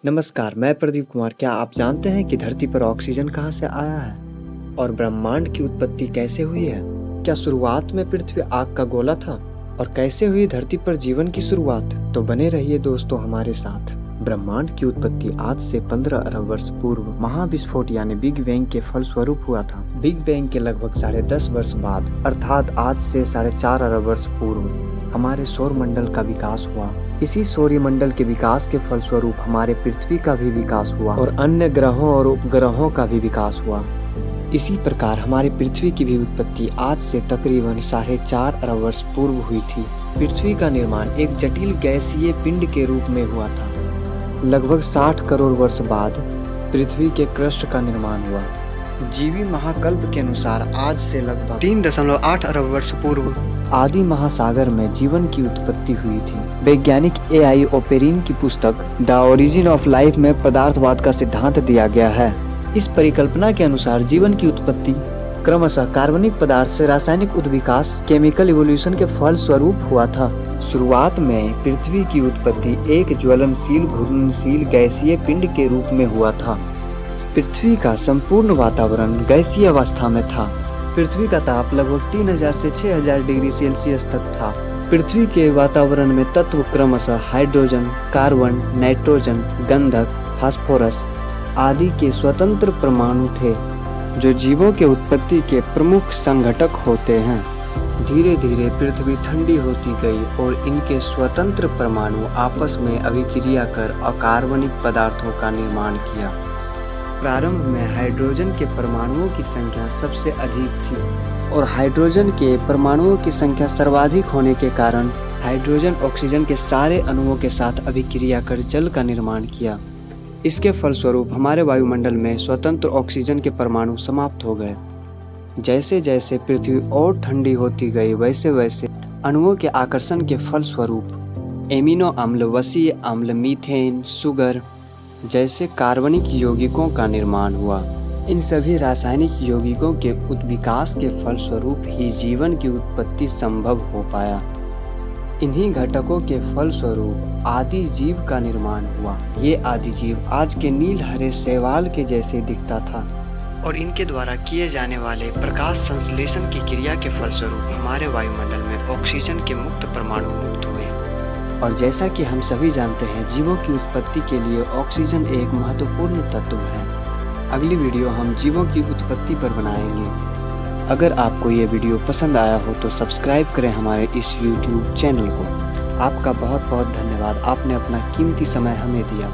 नमस्कार, मैं प्रदीप कुमार। क्या आप जानते हैं कि धरती पर ऑक्सीजन कहाँ से आया है और ब्रह्मांड की उत्पत्ति कैसे हुई है? क्या शुरुआत में पृथ्वी आग का गोला था और कैसे हुई धरती पर जीवन की शुरुआत? तो बने रहिए दोस्तों हमारे साथ। ब्रह्मांड की उत्पत्ति आज से 15 अरब वर्ष पूर्व महाविस्फोट यानी बिग बैंग के फलस्वरूप हुआ था। बिग बैंग के लगभग 10.5 वर्ष बाद अर्थात आज से 4.5 अरब वर्ष पूर्व हमारे सौर मंडल का विकास हुआ। इसी सौरमंडल के विकास के फलस्वरूप हमारे पृथ्वी का भी विकास हुआ और अन्य ग्रहों और उपग्रहों का भी विकास हुआ। इसी प्रकार हमारी पृथ्वी की भी उत्पत्ति आज से तकरीबन 4.5 अरब वर्ष पूर्व हुई थी। पृथ्वी का निर्माण एक जटिल गैसीय पिंड के रूप में हुआ था। लगभग 60 करोड़ वर्ष बाद पृथ्वी के क्रस्ट का निर्माण हुआ। जीवी महाकल्प के अनुसार आज से लगभग 3.8 अरब वर्ष पूर्व आदि महासागर में जीवन की उत्पत्ति हुई थी। वैज्ञानिक A.I. ओपेरिन की पुस्तक द ओरिजिन ऑफ लाइफ में पदार्थवाद का सिद्धांत दिया गया है। इस परिकल्पना के अनुसार जीवन की उत्पत्ति क्रमशः कार्बनिक पदार्थ से रासायनिक उद्विकास केमिकल इवोल्यूशन के फल स्वरूप हुआ था। शुरुआत में पृथ्वी की उत्पत्ति एक ज्वलनशील घूर्णनशील गैसीय पिंड के रूप में हुआ था। पृथ्वी का संपूर्ण वातावरण गैसीय अवस्था में था। पृथ्वी का ताप लगभग 3000 से 6000 डिग्री सेल्सियस तक था। पृथ्वी के वातावरण में तत्व क्रमशः हाइड्रोजन, कार्बन, नाइट्रोजन, गंधक, फास्फोरस आदि के स्वतंत्र परमाणु थे, जो जीवों के उत्पत्ति के प्रमुख संघटक होते हैं। धीरे धीरे पृथ्वी ठंडी होती गई और इनके स्वतंत्र परमाणु आपस में अभिक्रिया कर अकार्बनिक पदार्थों का निर्माण किया। प्रारंभ में हाइड्रोजन के परमाणुओं की संख्या सबसे अधिक थी और हाइड्रोजन के परमाणुओं की संख्या सर्वाधिक होने के कारण हाइड्रोजन ऑक्सीजन के सारे अणुओं के साथ अभिक्रिया कर जल का निर्माण किया। इसके फलस्वरूप हमारे वायुमंडल में स्वतंत्र ऑक्सीजन के परमाणु समाप्त हो गए। जैसे जैसे पृथ्वी और ठंडी होती गई वैसे वैसे अणुओं के आकर्षण के फलस्वरूप एमिनो अम्ल, वसीय अम्ल, मीथेन, सुगर जैसे कार्बनिक यौगिकों का निर्माण हुआ। इन सभी रासायनिक यौगिकों के उद्विकास के फलस्वरूप ही जीवन की उत्पत्ति संभव हो पाया। इन्हीं घटकों के फलस्वरूप आदि जीव का निर्माण हुआ। ये आदि जीव आज के नील हरे शैवाल के जैसे दिखता था और इनके द्वारा किए जाने वाले प्रकाश संश्लेषण की क्रिया के फलस्वरूप हमारे वायुमंडल में ऑक्सीजन के मुक्त परमाणु मुक्त हुए। और जैसा कि हम सभी जानते हैं, जीवों की उत्पत्ति के लिए ऑक्सीजन एक महत्वपूर्ण तत्व है। अगली वीडियो हम जीवों की उत्पत्ति पर बनाएंगे। अगर आपको ये वीडियो पसंद आया हो तो सब्सक्राइब करें हमारे इस YouTube चैनल को। आपका बहुत बहुत धन्यवाद, आपने अपना कीमती समय हमें दिया।